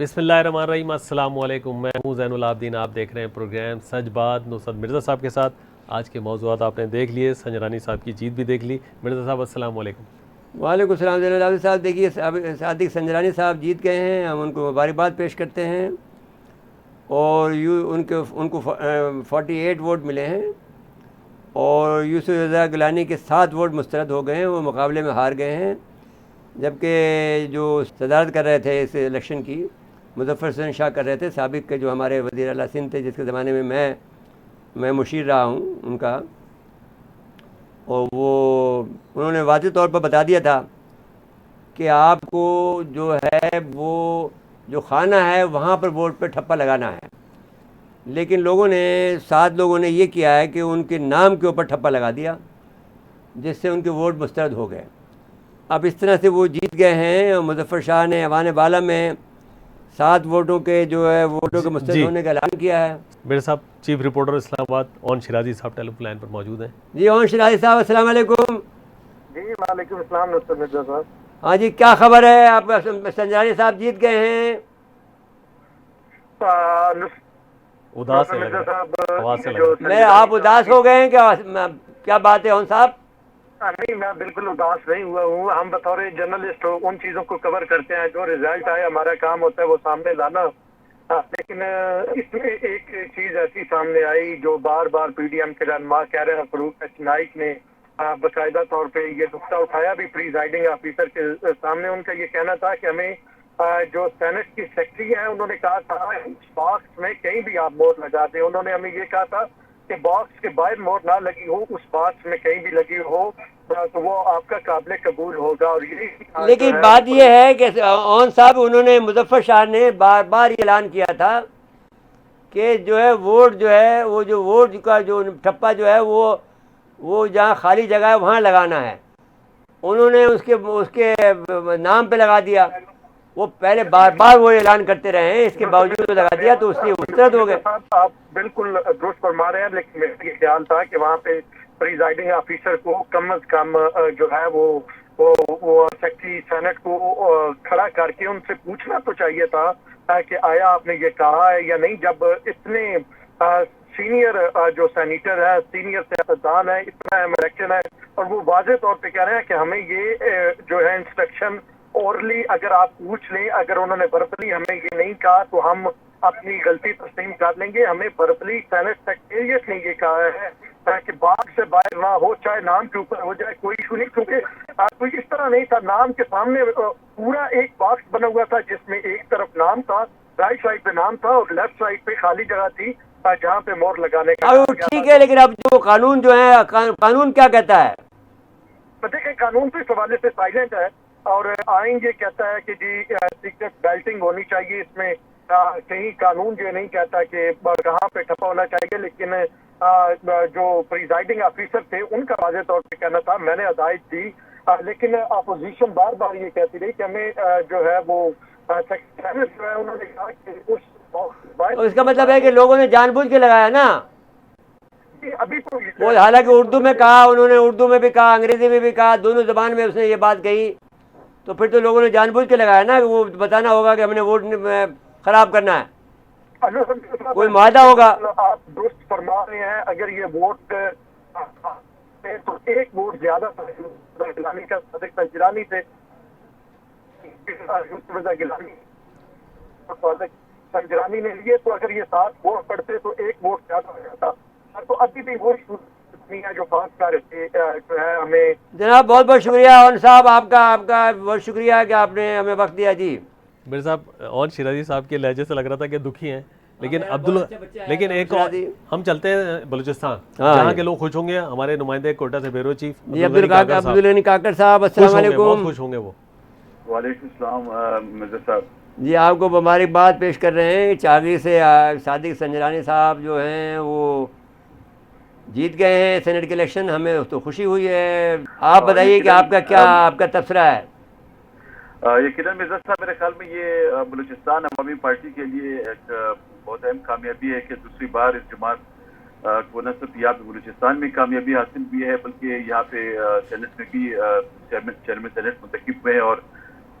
बिस्मिल्लाहिर्रहमानिर्रहीम, अस्सलाम वालेकुम। मैं हूँ ज़ैनुल आबदीन। आप देख रहे हैं प्रोग्राम सच बात नुसरत मिर्ज़ा साहब के साथ। आज के मौज़ूआत आपने देख लिए, संजरानी साहब की जीत भी देख ली। मिर्ज़ा साहब अस्सलाम वालेकुम। वालेकुम सलाम ज़ैनुल साहब। देखिए, सादिक संजरानी साहब जीत गए हैं, हम उनको मुबारकबाद पेश करते हैं। और उनके उनको 48 वोट मिले हैं और यूसुफ रज़ा गिलानी के 7 वोट मुस्तरद हो गए हैं, वो मुकाबले में हार गए हैं। जबकि जो सदारत कर रहे थे इस इलेक्शन की, मुज़फ़्फ़र हुसैन शाह कर रहे थे, साबिक़ के जो हमारे वज़ीर आला सिंध थे, जिसके ज़माने में मैं मुशीर रहा हूँ उनका। और वो उन्होंने वाज़ेह तौर पर बता दिया था कि आपको जो है वो जो खाना है वहाँ पर वोट पे ठप्पा लगाना है। लेकिन लोगों ने 7 लोगों ने ये किया है कि उनके नाम के ऊपर ठप्पा लगा दिया, जिससे उनके वोट मुस्तरद हो गए। अब इस तरह से वो जीत गए हैं। और मुज़फ़्फ़र शाह ने अवान बाला में 7 वोटों के जो है वोटों के मुस्तरद जी होने का ऐलान किया है। मेरे साहब chief reporter Islamabad own Shirazi साहब टेलीफोन लाइन पर मौजूद हैं। जी ओम शराजी साहब, अस्सलाम वालेकुम। जी वालेकुम अस्सलाम नुसरत मिर्जा साहब। हाँ जी, क्या खबर है? आप संजरानी साहब जीत गए हैं। उदास नुसरत है लग मिर्जा रहा साहब, है, आवाज़ से ये लग जो रहा मैं आप उदास हो गए हैं क्या? क्या बात है ओम साहब? नहीं, मैं बिल्कुल उदास नहीं हुआ हूँ। हम बतौर जर्नलिस्ट उन चीज़ों को कवर करते हैं, जो रिजल्ट आए हमारा काम होता है वो सामने लाना। लेकिन इसमें एक चीज़ ऐसी सामने आई जो बार बार पीडीएम के रहनुमा कह रहे हैं। फरूक नाइक ने बाकायदा तौर पे ये नुक्ता उठाया भी प्रिजाइडिंग ऑफिसर के सामने। उनका ये कहना था कि हमें जो सेनेट की सेक्रेटरी है उन्होंने कहा था इस बॉक्स में कहीं भी आप मोहर लगा दें। उन्होंने हमें ये कहा था कि बॉक्स के बाहर मोहर ना लगी हो, उस बॉक्स में कहीं भी लगी हो तो वो आपका काबिल कबूल होगा। और यही जो लेकिन है बात यह है कि ओम साहब, उन्होंने मुज़फ़्फ़र शाह ने बार बार ऐलान किया था कि जो है वोट जो है वो जो वोट का जो ठप्पा जो है वो जहाँ खाली जगह है वहाँ लगाना है। उन्होंने उसके उसके नाम पे लगा दिया। वो पहले बार बार वो ऐलान करते रहे हैं, इसके बावजूद वो लगा दिया तो उसलिए मुस्तरद हो गए। साहब आप बिल्कुल दुरुस्त फरमा रहे हैं। लेकिन मेरा ये ख्याल था कि वहाँ पे प्रिजाइडिंग ऑफिसर को कम अज कम जो है वो सेक्रेटरी सेनेट को खड़ा करके उनसे पूछना तो चाहिए था कि आया आपने ये कहा है या नहीं। जब इतने सीनियर जो सेनेटर है, सीनियर सियासतदान है, इतना अहम इलेक्शन है और वो वाज़ेह तौर पे कह रहे हैं कि हमें ये जो है इंस्ट्रक्शन ओरली अगर आप पूछ लें, अगर उन्होंने वर्बली हमें ये नहीं कहा तो हम अपनी गलती तस्लीम कर लेंगे। हमें वर्बली सेनेट सेक्रेटेरिएट ने ये कहा है कि बाग से बाहर ना हो, चाहे नाम के ऊपर हो जाए, कोई इशू नहीं। क्योंकि कोई इस तरह नहीं था, नाम के सामने पूरा एक बॉक्स बना हुआ था जिसमें एक तरफ नाम था, राइट साइड पे नाम था और लेफ्ट साइड पे खाली जगह थी जहाँ पे मोहर लगाने का। अब ठीक है, लेकिन अब जो कानून जो है कानून क्या कहता है? देखिए, कानून तो इस हवाले से साइलेंट है और आइन ये कहता है कि जी सीक्रेट बैल्टिंग होनी चाहिए। इसमें कहीं कानून ये नहीं कहता कि कहाँ पे ठप्पा होना चाहिए। लेकिन जो प्रिजाइडिंग ऑफिसर थे उनका वाज़ेह तौर पे कहना था, मैंने हदायत दी। लेकिन अपोजिशन बार बार ये कहती रही कि हमें जो है वो सेक्रेटरी जो है उन्होंने कहा कि उस तो इसका मतलब है कि लोगों ने जानबूझ के लगाया ना। अभी तो वो हालांकि उर्दू में कहा, उन्होंने उर्दू में भी कहा, अंग्रेजी में भी कहा, दोनों जबान में उसने ये बात कही। तो फिर तो लोगों ने जानबूझ के लगाया ना, वो बताना होगा कि हमने वोट खराब करना है, कोई मादा होगा। आप दुरुस्त फरमा रहे हैं। अगर ये वोट तो एक वोट ज्यादा गिलानी का गिलानी थे गिलानी ने लिए, तो अगर ये 7 वोट पड़ते तो एक वोट ज्यादा हो जाता। तो अभी भी वो जो 5 कार्य जो है हमें। जनाब बहुत बहुत शुक्रिया ओन साहब, आपका बहुत शुक्रिया कि आपने हमें वक्त दिया जी। मेरे साहब ओन शिराजी साहब के लहजे से लग रहा था कि दुखी हैं, लेकिन यार, अब्दुल बहुत अच्छे बच्चे हैं लेकिन यार, एक और शिराजी। हम चलते हैं बलूचिस्तान, हाँ जहाँ जी। के लोग खुश होंगे। हमारे नुमाइंदे कोटा से ब्यूरो चीफ जी अब्दुल गनी काकर साहब अब्दुल गनी काकर साहब, अस्सलाम खुश होंगे, बहुत वालेकुम। खुश होंगे वो। वालेकुम सलाम मिर्जा साहब। जी आपको मुबारकबाद पेश कर रहे हैं। चागी से सादिक संजरानी साहब जो हैं वो जीत गए हैं सेनेट के इलेक्शन, हमें तो खुशी हुई है। आप बताइए कि आपका क्या आपका तबसरा है? यकीनन मिर्जा साहब, मेरे ख्याल में ये बलूचिस्तान अवामी पार्टी के लिए एक बहुत अहम कामयाबी है कि दूसरी बार इस जमात को न सिर्फ यहाँ पे बलूचिस्तान में कामयाबी हासिल हुई है, बल्कि यहाँ पे सेनेट में भी चेयरमैन सेनेट मुंतखब हुए हैं और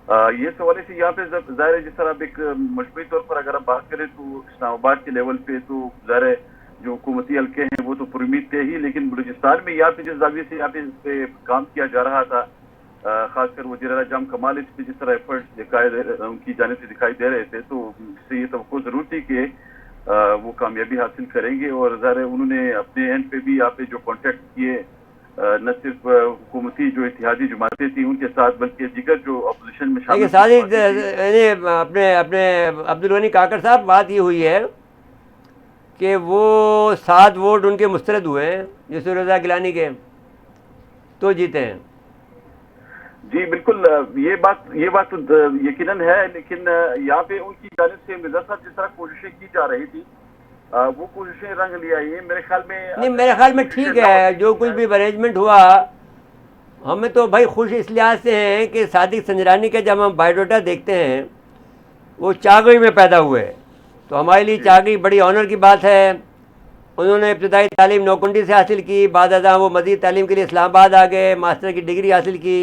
ये सवाल है यहाँ पे जाहिर है जिस तरह अब एक मजबूरी तौर पर अगर हम बात करें तो इस्लामाबाद के लेवल पे तो जाहिर है जो हुकूमती हल्के हैं वो तो पुरुमीद थे ही, लेकिन बलूचिस्तान में यहाँ पे जिस जाविये से यहाँ पे इस पे काम किया जा रहा था, खासकर वज़ीर आला जाम कमाल इस पे जिस तरह एफर्ट्स उनकी जानिब से दिखाई दे रहे थे, तो इससे ये तवक्को जरूर थी कि वो कामयाबी हासिल करेंगे। और ज़ाहिर है उन्होंने अपने एंड पे भी यहाँ पे जो कॉन्टेक्ट किए न सिर्फ हुकूमती जो इत्तेहादी जमातें थी उनके साथ, बल्कि दीगर जो अपोजिशन में शामिल अपने अपने अब्दुल गनी काकर साहब, बात ये हुई है कि वो 7 वोट उनके मुस्तरद हुए हैं यूसुफ रज़ा गिलानी के, तो जीते हैं। जी बिल्कुल, ये बात तो यकीनन है, लेकिन यहाँ पे उनकी जानिब से मिर्जा साहब जिस तरह कोशिशें की जा रही थी वो कोशिशें रंग लिया ये मेरे ख्याल में। नहीं, मेरे ख्याल में ठीक है जो कुछ भी अरेंजमेंट हुआ। हमें तो भाई खुश इस लिहाज से हैं कि सादिक संजरानी के जब हम बायोडाटा देखते हैं वो चागई में पैदा हुए, तो हमारे लिए चागई बड़ी ऑनर की बात है। उन्होंने इब्तदाई तालीम नौकुंडी से हासिल की, बाद अदा वो मज़ीद तालीम के लिए इस्लामाबाद आ गए, मास्टर की डिग्री हासिल की।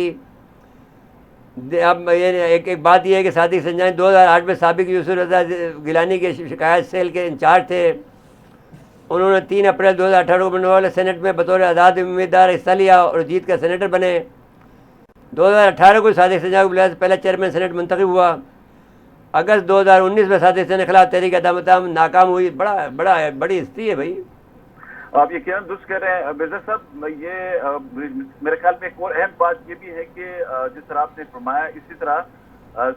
अब ये एक बात यह है कि सादिक संजरानी 2008 में साबिक यूसुफ रज़ा गिलानी के शिकायत सेल के इंचार्ज थे। उन्होंने 3 अप्रैल 2018 को बनने वाले सेनेट में बतौर आज़ाद उम्मीदवार हिस्सा लिया और जीत कर सेनेटर बने। 2018 को सादिक संजरानी को बुलाया पहला चेयरमैन सेनेट मुंतखब हुआ। अगस्त 2019 में सादिक संजरानी के खिलाफ तहरीक अदामत नाकाम हुई। बड़ी हिस्ट्री है भाई। आप ये क्या दुरुस्त कह रहे हैं मिर्जा साहब, ये मेरे ख्याल में एक और अहम बात ये भी है कि जिस तरह आपने फरमाया, इसी तरह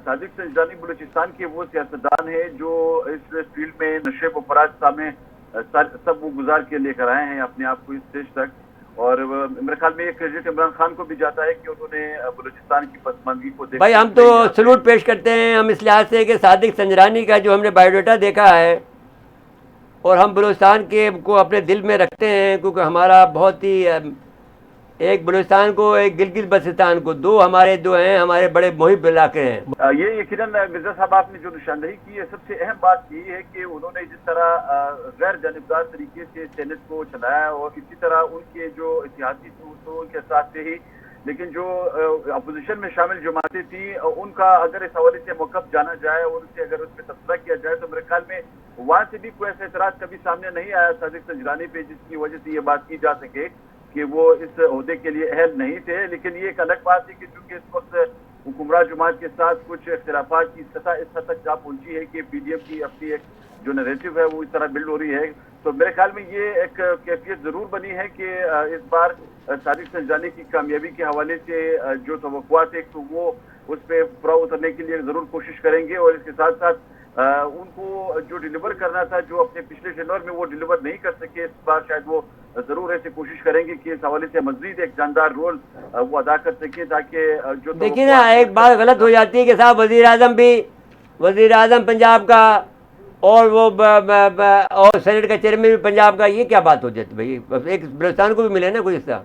सादिक संजरानी बलूचिस्तान के वो सियासतदान है जो इस फील्ड में नशे व फराज सामने सब वो गुजार के लेकर आए हैं अपने आप को इस स्टेज तक। और मेरे ख्याल में ये क्रेडिट इमरान खान को भी जाता है कि उन्होंने बलूचिस्तान की पसमानगी को देखा। भाई हम तो सलूट पेश करते हैं हम इस लिहाज से कि सादिक संजरानी का जो हमने बायोडाटा देखा है और हम बलूचिस्तान के को अपने दिल में रखते हैं, क्योंकि हमारा बहुत ही एक बलूचिस्तान को, एक गिलगित बल्तिस्तान को, दो हैं हमारे बड़े मुहिब इलाके हैं। ये यकीनन मिर्जा साहब आपने जो निशानदही की है, सबसे अहम बात ये है कि उन्होंने जिस तरह गैर जानिबदार तरीके से सेनेट को चलाया और इसी तरह उनके जो इतिहासी तो उनके साथ से ही, लेकिन जो अपोजिशन में शामिल जमातें थी उनका अगर इस हवाले से मौक़िफ़ जाना जाए और उससे अगर उस पर तबसरा किया जाए तो मेरे ख्याल में वहाँ से भी कोई ऐसा एतराज़ कभी सामने नहीं आया सादिक संजरानी पे जिसकी वजह से ये बात की जा सके कि वो इस ओहदे के लिए अहल नहीं थे। लेकिन ये एक अलग बात है कि चूँकि इस वक्त हुक्मरान जमात के साथ कुछ इख्तिलाफात की सतह इस हद तक जा पहुँची है कि PDM की अपनी एक जो नैरेटिव है वो इस तरह बिल्ड हो रही है, तो मेरे ख्याल में ये एक कैफियत ज़रूर बनी है कि इस बार सादिक संजरानी की कामयाबी के हवाले से जो तवक्कुआत है तो वो उस पर पूरा उतरने के लिए ज़रूर कोशिश करेंगे। और इसके साथ साथ उनको जो डिलीवर करना था, जो अपने पिछले टेन्योर में वो डिलीवर नहीं कर सके, इस बार शायद वो ज़रूर ऐसे कोशिश करेंगे कि इस हवाले से मज़ीद एक जानदार रोल वो अदा कर सके, ताकि जो देखिए ना, एक बात गलत हो जाती है कि साहब वज़ीर आज़म पंजाब का और वो और सेनेट का चेयरमैन भी पंजाब का, ये क्या बात हो जाती भाई? एक बलूचिस्तान को भी मिले ना कोई हिस्सा।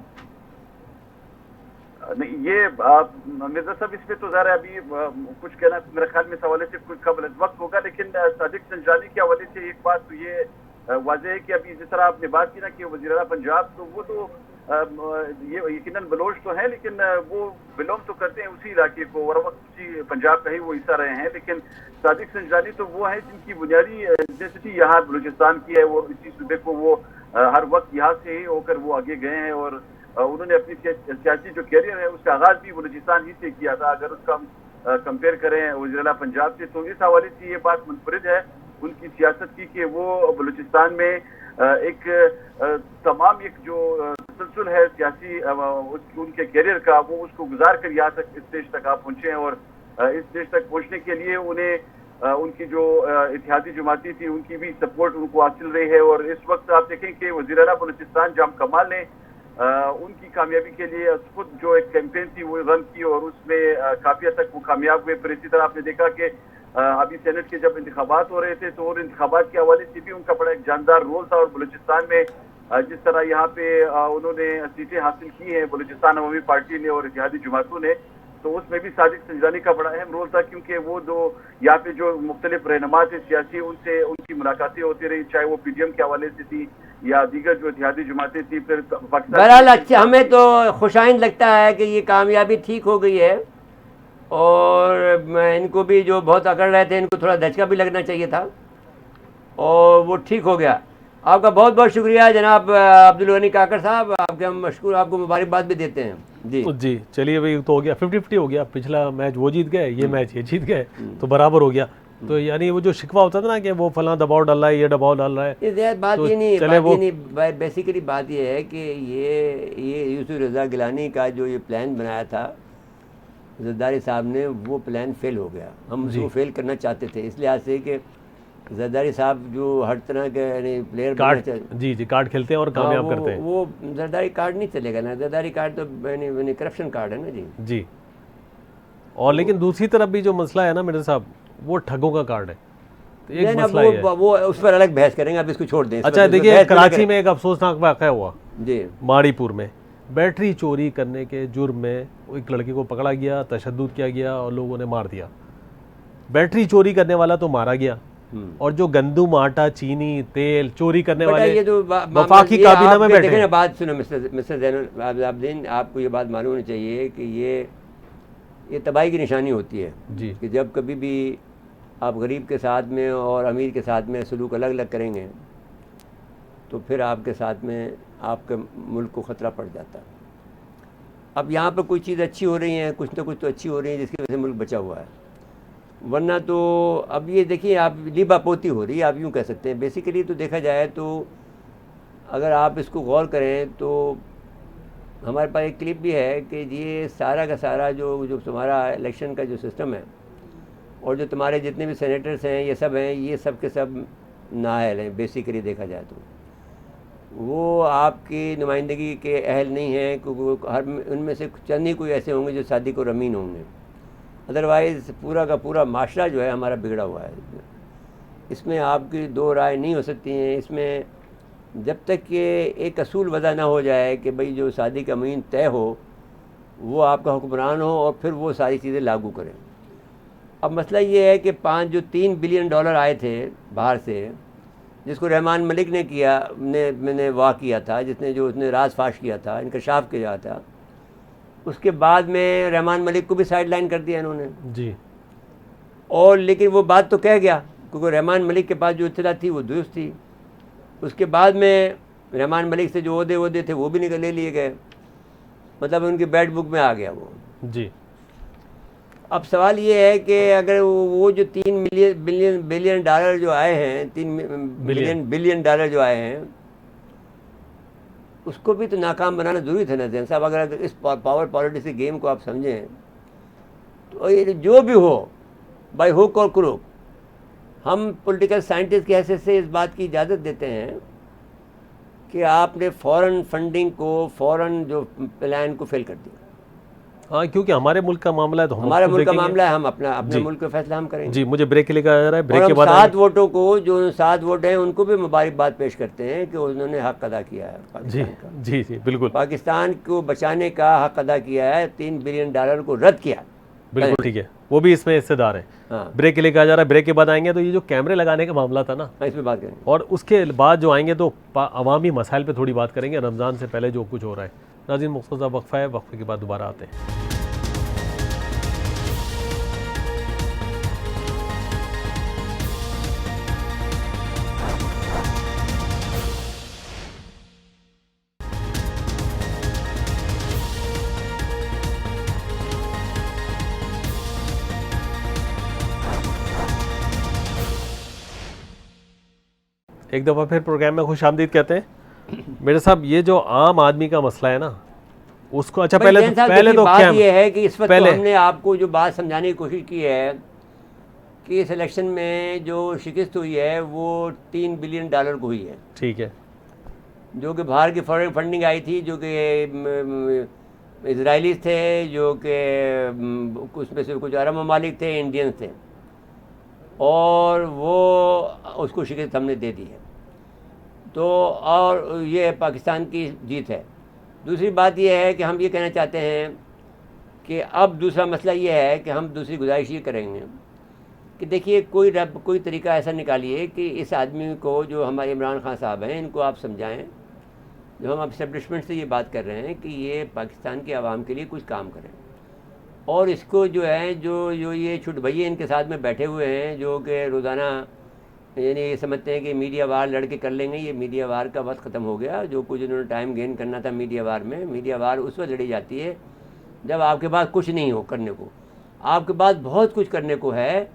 नहीं, ये मिर्जा साहब इस पे तो ज़रा अभी कुछ कहना मेरे ख्याल में इस हवाले से कुछ कबल वक्त होगा, लेकिन सादिक संजरानी के हवाले से एक बात तो ये वाज़ेह है कि अभी जिस तरह आपने बात की ना कि वज़ीर आला पंजाब, तो वो तो ये यकीनन बलोच तो हैं, लेकिन वो बिलोंग तो करते हैं उसी इलाके को और वक्त उसी पंजाब का ही वो हिस्सा रहे हैं। लेकिन सादिक संजरानी तो वो हैं जिनकी बुनियादी नेसेसिटी यहाँ बलूचिस्तान की है, वो इसी सूबे को वो हर वक्त यहाँ से ही होकर वो आगे गए हैं और उन्होंने अपनी सियासी जो कैरियर है उसका आगाज़ भी बलूचिस्तान ही से किया था। अगर उसका हम कंपेयर करें वज़ीर आला पंजाब से, तो इस हवाले से ये बात मुनफरिद है उनकी सियासत की कि वो बलूचिस्तान में एक तमाम एक जो तसलसल है सियासी उनके कैरियर का, वो उसको गुजार कर यहाँ तक इस स्टेज तक आप पहुँचे हैं। और इस स्टेज तक पहुँचने के लिए उन्हें उनकी जो इत्तेहादी जमाती थी उनकी भी सपोर्ट उनको हासिल रही है। और इस वक्त आप देखें कि वज़ीर आला बलूचिस्तान जाम कमाल ने उनकी कामयाबी के लिए खुद जो एक कैंपेन थी वो रन की और उसमें काफ़ी हद तक वो कामयाब हुए। फिर इसी तरह आपने देखा कि अभी सेनेट के जब इंतखाबात हो रहे थे तो उन इंतखाबात के हवाले से भी उनका बड़ा एक जानदार रोल था। और बलूचिस्तान में जिस तरह यहाँ पे उन्होंने सीटें हासिल की हैं बलूचिस्तान अवामी पार्टी ने और इत्तेहादी जमातों ने, तो उसमें भी सादिक संजरानी का बड़ा अहम रोल था, क्योंकि वो जो यहाँ पे जो मुख्तलिफ रहनुमा थे सियासी, उनसे उनकी मुलाकातें होती रही, चाहे वो PDM के हवाले से थी या दीगर जो इत्तेहादी जमातें थी। फिर बहरहाल अच्छा, हमें तो खुशाइंद लगता है कि ये कामयाबी ठीक हो गई है और इनको भी जो बहुत अकड़ रहे थे इनको थोड़ा धचका भी लगना चाहिए था और वो ठीक हो गया। आपका बहुत बहुत शुक्रिया जनाब अब्दुल गनी काकर साहब, आपके हम मशकूर, आपको मुबारकबाद भी देते हैं जी। चलिए भाई, तो हो गया 50-50 हो गया। पिछला मैच वो जीत गए, ये मैच ये जीत गए, तो बराबर हो गया। तो यानी वो जो शिकवा होता था ना कि वो फलां दबाव डाल रहा है, ये दबाव डाल रहा है, बात तो ये नहीं, चले बात ये नहीं, बेसिकली बात ये है कि ये यूसुफ रज़ा गिलानी का जो ये प्लान बनाया था जरदारी साहब ने, वो प्लान फेल हो गया। हम उसको फेल करना चाहते थे इस लिहाज से कि जरदारी साहब जो हर तरह के प्लेयर जी कार्ड खेलते हैं और कामयाब करते हैं। वो जरदारी कार्ड नहीं चलेगा ना, जरदारी कार्ड तो करप्शन कार्ड है ना जी। और लेकिन दूसरी तरफ भी जो मसला है ना मिर्जा साहब, वो ठगों का कार्ड है। तो एक मसला है वो उस पर अलग बहस करेंगे, अब इसको छोड़ दें। अच्छा देखिए, कराची में एक अफसोसनाक वाक़या हुआ जी, माड़ीपुर में। बैटरी चोरी करने के जुर्म में एक लड़के को पकड़ा गया, तशद्दुद किया गया और लोगों ने मार दिया। बैटरी चोरी करने वाला तो मारा गया, और जो गंदम, आटा, चीनी, तेल चोरी करने वाले ये तो वफाकी काबीना में बैठे हैं। बात सुनो मिस्टर ज़ैनुल आबिदीन, आपको ये बात मालूम होनी चाहिए कि ये तबाही की निशानी होती है जी, कि जब कभी भी आप गरीब के साथ में और अमीर के साथ में सलूक अलग अलग करेंगे तो फिर आपके साथ में आपके मुल्क को ख़तरा पड़ जाता है। अब यहाँ पर कोई चीज़ अच्छी हो रही है, कुछ ना कुछ तो अच्छी हो रही है जिसकी वजह से मुल्क बचा हुआ है, वरना तो अब ये देखिए आप लिबा पोती हो रही है, आप यूँ कह सकते हैं। बेसिकली तो देखा जाए तो अगर आप इसको गौर करें तो हमारे पास एक क्लिप भी है कि ये सारा का सारा जो तुम्हारा इलेक्शन का जो सिस्टम है और जो तुम्हारे जितने भी सेनेटर्स हैं ये सब हैं, ये सब के सब नाअहल हैं। बेसिकली देखा जाए तो वो आपकी नुमाइंदगी के अहल नहीं हैं, क्योंकि हर उनमें से चंद ही कोई ऐसे होंगे जो सादिक और अमीन होंगे। अदरवाइज़ पूरा का पूरा माशरा जो है हमारा बिगड़ा हुआ है। इसमें आपकी दो राय नहीं हो सकती हैं। इसमें जब तक कि एक असूल वज़ा ना हो जाए कि भाई जो सादिक अमीन तय हो वो आपका हुक्मरान हो और फिर वो सारी चीज़ें लागू करें। अब मसला ये है कि 3 बिलियन डॉलर आए थे बाहर से, जिसको रहमान मलिक ने मैंने वाह किया था, उसने राज फाश किया था, इंकशाफ किया था। उसके बाद में रहमान मलिक को भी साइड लाइन कर दिया इन्होंने जी। और लेकिन वो बात तो कह गया, क्योंकि रहमान मलिक के पास जो इत्तला थी वो दुरुस्त थी। उसके बाद में रहमान मलिक से जो ओहदे थे वो भी ले लिए गए, मतलब उनकी बैड बुक में आ गया वो जी। अब सवाल ये है कि अगर वो जो 3 बिलियन डॉलर जो आए हैं, 3 बिलियन डॉलर जो आए हैं, उसको भी तो नाकाम बनाना ज़रूरी था ना जैन साहब। अगर इस पावर पॉलिटिक्स के गेम को आप समझें तो ये जो भी हो, बाय हुक और क्रूक, हम पॉलिटिकल साइंटिस्ट की हैसियत से इस बात की इजाज़त देते हैं कि आपने फ़ौरन फंडिंग को, फ़ौरन जो प्लान को फेल कर दिया। हाँ, क्योंकि हमारे मुल्क का मामला है तो हमारे मुल्क का मामला है, हम अपने मुल्क का फैसला हम करेंगे जी। मुझे ब्रेक के लिए कहा जा रहा है, ब्रेक के बाद 7 वोटों को, जो 7 वोट हैं उनको भी मुबारकबाद पेश करते हैं कि उन्होंने हक अदा किया है जी जी जी बिल्कुल। पाकिस्तान को बचाने का हक अदा किया है, 3 बिलियन डॉलर को रद्द किया। बिल्कुल ठीक है, वो भी इसमें हिस्सेदार है। हाँ। ब्रेक के लिए कहा जा रहा है, ब्रेक के बाद आएंगे तो ये जो कैमरे लगाने का मामला था ना, इस पर बात करेंगे, और उसके बाद जो आएंगे तो अवामी मसाइल पे थोड़ी बात करेंगे, रमज़ान से पहले जो कुछ हो रहा है। नाज़रीन, मुख्तसर वक्फा है, वक्फे के बाद दोबारा आते हैं। एक दफ़ा फिर प्रोग्राम में खुश आमदीद कहते हैं। मेरे साहब, ये जो आम आदमी का मसला है ना, उसको अच्छा पहले तो बात ये है कि इस वक्त तो हमने आपको जो बात समझाने की कोशिश की है कि इस इलेक्शन में जो शिकस्त हुई है वो 3 बिलियन डॉलर को हुई है। ठीक है, जो कि बाहर की फॉरेन फंडिंग आई थी, जो कि इजरायलीज थे, जो कि उसमें से कुछ अरब ममालिक थे, इंडियंस थे, और वो उसको शिकस्त हमने दे दी है। तो और ये पाकिस्तान की जीत है। दूसरी बात ये है कि हम ये कहना चाहते हैं कि अब दूसरा मसला ये है कि हम दूसरी गुजारिश ये करेंगे कि देखिए कोई तरीका ऐसा निकालिए कि इस आदमी को, जो हमारे इमरान खान साहब हैं, इनको आप समझाएं, जो हम इस्टेब्लिशमेंट से ये बात कर रहे हैं कि ये पाकिस्तान के आवाम के लिए कुछ काम करें। और इसको जो है जो जो ये छुट भैया इनके साथ में बैठे हुए हैं जो कि रोज़ाना यानी ये समझते हैं कि मीडिया वार लड़के कर लेंगे, ये मीडिया वार का वक्त ख़त्म हो गया। जो कुछ इन्होंने टाइम गेन करना था मीडिया वार में, मीडिया वार उस वक्त लड़ी जाती है जब आपके पास कुछ नहीं हो करने को, आपके पास बहुत कुछ करने को है।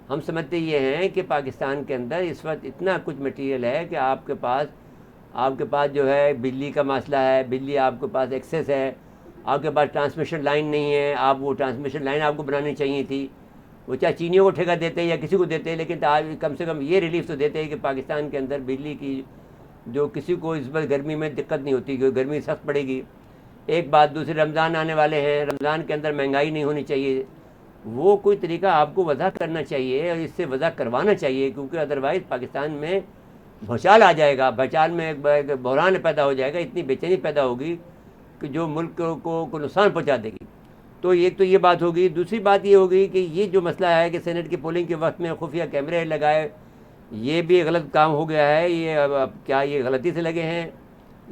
हम समझते ये हैं कि पाकिस्तान के अंदर इस वक्त इतना कुछ मटेरियल है कि आपके पास जो है बिजली का मसला है, बिजली आपके पास एक्सेस है, आपके पास ट्रांसमिशन लाइन नहीं है, आप वो ट्रांसमिशन लाइन आपको बनानी चाहिए थी। वो चाहे चीनियों को ठेका देते हैं या किसी को देते हैं, लेकिन आज कम से कम ये रिलीफ तो देते हैं कि पाकिस्तान के अंदर बिजली की जो किसी को इस बार गर्मी में दिक्कत नहीं होती, क्योंकि गर्मी सख्त पड़ेगी। एक बात, दूसरी रमज़ान आने वाले हैं, रमज़ान के अंदर महंगाई नहीं होनी चाहिए। वो कोई तरीका आपको वज़ा करना चाहिए और इससे वज़ा करवाना चाहिए, क्योंकि अदरवाइज़ पाकिस्तान में भूचाल आ जाएगा, भूचाल में एक बहरान पैदा हो जाएगा, इतनी बेचैनी पैदा होगी कि जो मुल्क को नुकसान पहुंचा देगी। तो एक तो ये बात होगी। दूसरी बात ये होगी कि ये जो मसला है कि सेनेट की पोलिंग के वक्त में खुफिया कैमरे लगाए, ये भी गलत काम हो गया है। ये अब क्या ये गलती से लगे हैं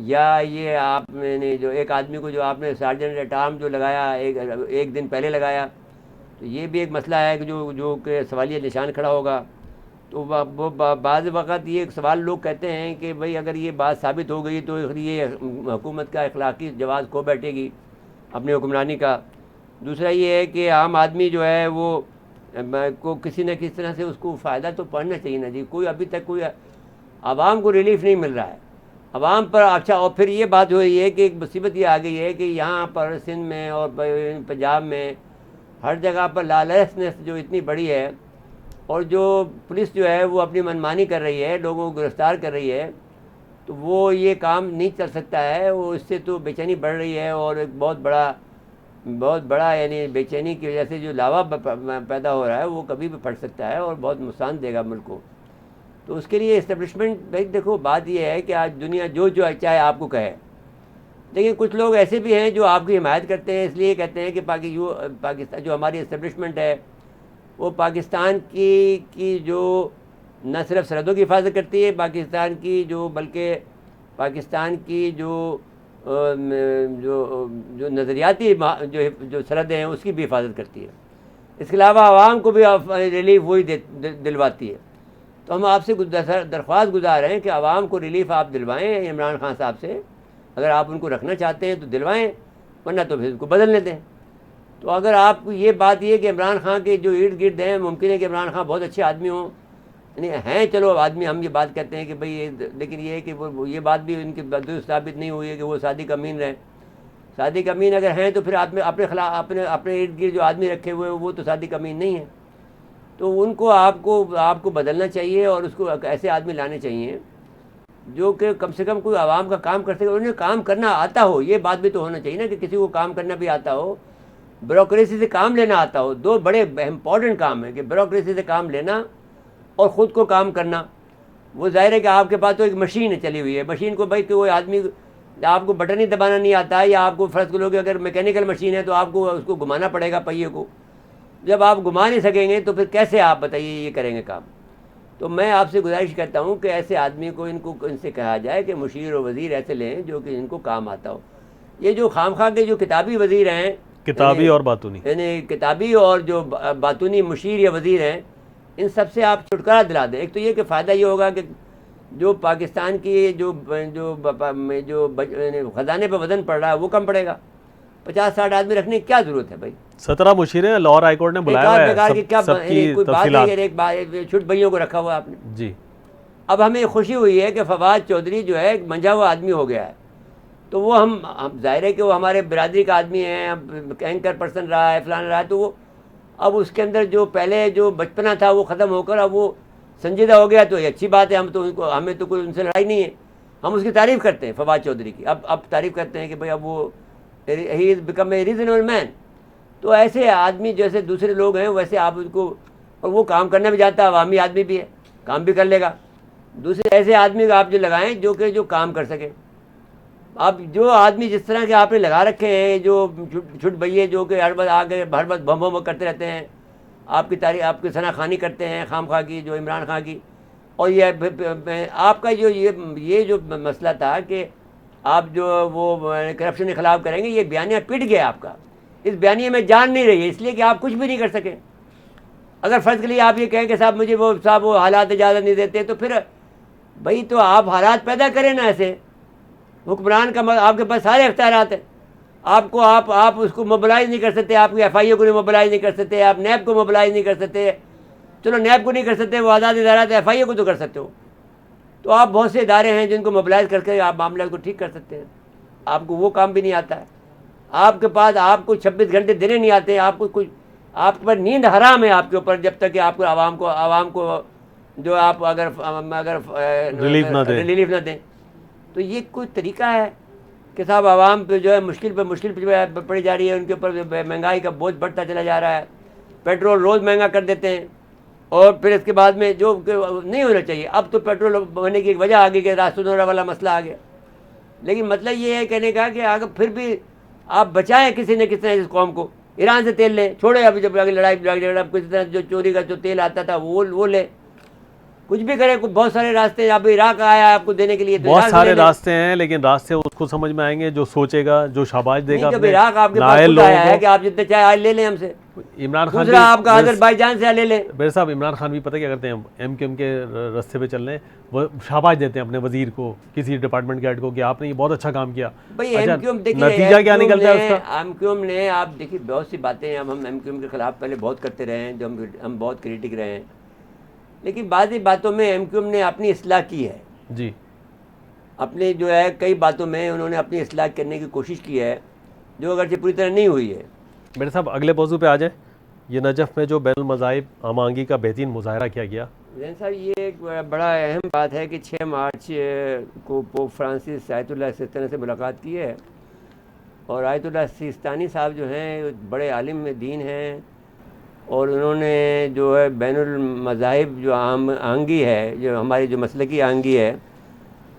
या ये आपने जो एक आदमी को जो आपने सार्जेंट एट आर्म जो लगाया एक दिन पहले लगाया, तो ये भी एक मसला है कि जो कि सवालिया निशान खड़ा होगा। तो वो बाज़ वक़्त ये एक सवाल लोग कहते हैं कि भाई अगर ये बात साबित हो गई तो ये हुकूमत का अखलाकी जवाज़ खो बैठेगी अपनी हुक्मरानी का। दूसरा ये है कि आम आदमी जो है वो को किसी न किसी तरह से उसको फ़ायदा तो पड़ना चाहिए ना जी। कोई अभी तक कोई आवाम को रिलीफ नहीं मिल रहा है आवाम पर। अच्छा, और फिर ये बात हो रही है कि एक मुसीबत ये आ गई है कि यहाँ पर सिंध में और पंजाब में हर जगह पर लॉलेसनेस जो इतनी बड़ी है और जो पुलिस जो है वो अपनी मनमानी कर रही है, लोगों को गिरफ़्तार कर रही है, तो वो ये काम नहीं चल सकता है। वो इससे तो बेचैनी बढ़ रही है और एक बहुत बड़ा यानी बेचैनी की वजह से जो लावा पैदा हो रहा है वो कभी भी फट सकता है और बहुत नुकसान देगा मुल्क को। तो उसके लिए इस्टेब्लिशमेंट, भाई देखो बात ये है कि आज दुनिया जो चाहे आपको कहे, लेकिन कुछ लोग ऐसे भी हैं जो आपकी हिमायत करते हैं, इसलिए कहते हैं कि पाकिस्तान जो हमारी इस्टेब्लिशमेंट है वो पाकिस्तान की जो न सिर्फ सरहदों की हिफाजत करती है पाकिस्तान की, जो बल्कि पाकिस्तान की जो नज़रियाती जो सरहदें हैं उसकी भी हिफाजत करती है। इसके अलावा आवाम को भी रिलीफ वही दिलवाती है। तो हम आपसे दरख्वास्त गुजार हैं कि आवाम को रिलीफ आप दिलवाएं इमरान खान साहब से। अगर आप उनको रखना चाहते हैं तो दिलवाएं, वरना तो फिर उनको बदलने दें। तो अगर आपको ये बात ये कि इमरान खान के जो इर्द गिर्द हैं, मुमकिन है कि इमरान खान बहुत अच्छे आदमी हों, यानी हैं, चलो आदमी हम ये बात कहते हैं कि भाई ये, लेकिन ये है कि वो ये बात भी इनकी दुरुस्त साबित नहीं हुई है कि वो सादिक अमीन रहे। सादिक अमीन अगर हैं तो फिर अपने खिलाफ अपने इर्द गिर्द जो आदमी रखे हुए हैं वो तो सादिक अमीन नहीं है। तो उनको आपको बदलना चाहिए और उसको ऐसे आदमी लाने चाहिए जो कि कम से कम कोई आवाम का काम कर सके, उन्हें काम करना आता हो। ये बात भी तो होना चाहिए ना कि किसी को काम करना भी आता हो, ब्यूरोक्रेसी से काम लेना आता हो। दो बड़े इंपॉर्टेंट काम है कि ब्यूरोक्रेसी से काम लेना और ख़ुद को काम करना। वो जाहिर है कि आपके पास तो एक मशीन है चली हुई है, मशीन को भाई कोई आदमी आपको बटन ही दबाना नहीं आता है, या आपको फ़र्ज़ करो कि अगर मैकेनिकल मशीन है तो आपको उसको घुमाना पड़ेगा पहिए को। जब आप घुमा नहीं सकेंगे तो फिर कैसे आप बताइए ये करेंगे काम। तो मैं आपसे गुजारिश करता हूँ कि ऐसे आदमी को इनसे कहा जाए कि मुशीर और वज़ीर ऐसे लें जो कि इनको काम आता हो। ये जो खामखा के जो किताबी वज़ीर हैं, किताबी और बातूनी, यानी किताबी और जो बातूनी मुशीर या वज़ीर हैं, इन सब से आप छुटकारा दिला दें। एक तो ये कि फ़ायदा ये होगा कि जो पाकिस्तान की जो ख़जाने पर वज़न पड़ रहा है वो कम पड़ेगा। 50-60 आदमी रखने की क्या ज़रूरत है भाई? 17 मुशीरें लाहौर हाई कोर्ट ने बुलाया हुआ है, कोई बात नहीं है। एक छुट भैयों को रखा हुआ आपने जी। अब हमें खुशी हुई है कि फवाद चौधरी जो है एक मंझा हुआ आदमी हो गया है। तो वो हम जाहिर है कि वो हमारे बिरादरी का आदमी है, एंकर पर्सन रहा है, फलाना रहा है, तो वो अब उसके अंदर जो पहले जो बचपना था वो ख़त्म होकर अब वो संजीदा हो गया। तो ये अच्छी बात है, हमें तो कोई उनसे लड़ाई नहीं है, हम उसकी तारीफ़ करते हैं फवाद चौधरी की। अब तारीफ़ करते हैं कि भाई अब वो he is become a reasonable man. तो ऐसे आदमी जैसे दूसरे लोग हैं वैसे आप उनको, और वो काम करना भी जाता है, अवामी आदमी भी है, काम भी कर लेगा। दूसरे ऐसे आदमी को आप जो लगाएं जो काम कर सके। आप जो आदमी जिस तरह के आपने लगा रखे हैं, जो छुट भैये जो कि हर बार आके हर बार बम करते रहते हैं, आपकी तारीफ आपकी सनाखानी करते हैं खाम खा की, जो इमरान खान की। और ये आपका जो ये जो मसला था कि आप जो वो करप्शन के ख़िलाफ़ करेंगे, ये बयानिया पिट गया आपका। इस बयानिए में जान नहीं रही है, इसलिए कि आप कुछ भी नहीं कर सके। अगर फ़र्ज़ के लिए आप ये कहें कि साहब मुझे वो हालात इजाज़त नहीं देते, तो फिर भाई तो आप हालात पैदा करें ना। ऐसे हुक्मरान का आपके पास सारे इख्तियारात हैं, आपको आप उसको मोबिलाइज़ नहीं कर सकते, आपकी FIA को नहीं मोबिलाइज़ नहीं कर सकते, आप नैब को मोबिलाइज़ नहीं कर सकते। चलो नैब को नहीं कर सकते, वो आज़ाद इदारा तो FIA को तो कर सकते हो। तो आप बहुत से इदारे हैं जिनको मोबिलाइज़ करके आप मामले को ठीक कर सकते हैं। आपको वो काम भी नहीं आता है, आपके पास आपको 26 घंटे देने नहीं आते, आपको कुछ आपके पर नींद हराम है आपके ऊपर, जब तक कि आपको आवाम को जो आप अगर रिलीफ ना दें। तो ये कोई तरीका है कि साहब आवाम पे जो है मुश्किल पे पड़ी जा रही है, उनके ऊपर महंगाई का बोझ बढ़ता चला जा रहा है, पेट्रोल रोज़ महंगा कर देते हैं, और फिर इसके बाद में जो नहीं होना चाहिए। अब तो पेट्रोल होने की एक वजह आ गई कि रास्तों वाला मसला आ गया, लेकिन मतलब ये है कहने का कि अगर फिर भी आप बचाएं किसी न किसी तरह इस कौम को। ईरान से तेल लें, छोड़े अभी जब आगे लड़ाई झगड़ा, किसी तरह जो चोरी का जो तेल आता था वो ले, कुछ भी करें। बहुत सारे रास्ते, अब इराक आया आपको देने के लिए, तो बहुत सारे रास्ते हैं, लेकिन रास्ते उसको समझ में आएंगे जो सोचेगा, जो शाबाश देगा। जब इराक आपके पास खुद आया है कि आप जितने चाहे आज ले लें हमसे, इमरान खान दूसरा आपका अज़रबैजान से ले लें। मेरे साहब इमरान खान भी पता क्या करते हैं, MQM के रास्ते पे चल रहे हैं, वो शाबाश देते हैं अपने वजीर को, किसी डिपार्टमेंट के हेड को कि आपने ये बहुत अच्छा काम किया। भाई अच्छा, MQM देखिए, नतीजा क्या निकलता है उसका? MQM ने, आप देखिए बहुत सी बातें हैं, हम MQM के खिलाफ पहले बहुत करते रहे हैं, जो हम बहुत क्रिटिक रहे हैं, लेकिन बाज़ बातों में MQM ने अपनी इस्लाह की है जी। अपने जो है कई बातों में उन्होंने अपनी इस्लाह करने की कोशिश की है, जो अगरचे पूरी तरह नहीं हुई है। मेरे साहब अगले मौजू पे आ जाए, ये नजफ़ में जो बैनुल मज़ाहिब आमांगी का बेहतरीन मुज़ाहरा किया गया। जैन साहब, ये एक बड़ा अहम बात है कि 6 मार्च को पोप फ्रांसिस आयतुल्लाह सिस्तानी से मुलाकात की है, और आयतुल्लाह सिस्तानी साहब जो हैं बड़े आलिम दीन हैं, और उन्होंने जो है बैनुल मज़ाहिब जो आंगी है, जो हमारी जो मसलकी आंगी है,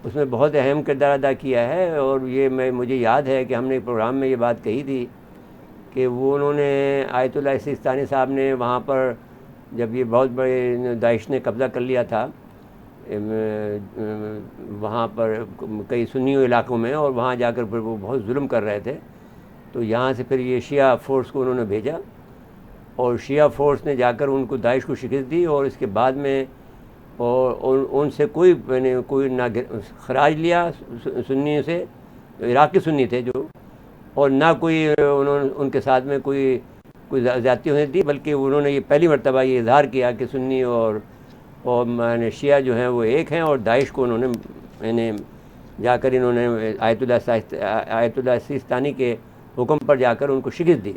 उसमें बहुत अहम किरदार अदा किया है। और ये मुझे याद है कि हमने एक प्रोग्राम में ये बात कही थी कि वो उन्होंने आयतुल्लाह सिस्तानी साहब ने वहाँ पर जब ये बहुत बड़े दाइश ने कब्ज़ा कर लिया था वहाँ पर कई सुन्नी इलाकों में, और वहाँ जाकर फिर वो बहुत जुल्म कर रहे थे, तो यहाँ से फिर ये शिया फोर्स को उन्होंने भेजा, और शिया फोर्स ने जाकर उनको दाइश को शिकस्त दी, और इसके बाद में और उनसे कोई ना खराज लिया सुन्नी से, तो इराक़ी सुन्नी थे जो, और ना कोई उन्होंने उनके साथ में कोई ज़्यादती होने दी, बल्कि उन्होंने ये पहली मरतबा ये इजहार किया कि सुन्नी और मैंने शिया जो हैं वो एक हैं, और दाइश को उन्होंने जाकर इन्होंने आयतुल्लाह सिस्तानी के हुक्म पर जाकर उनको शिकस्त दी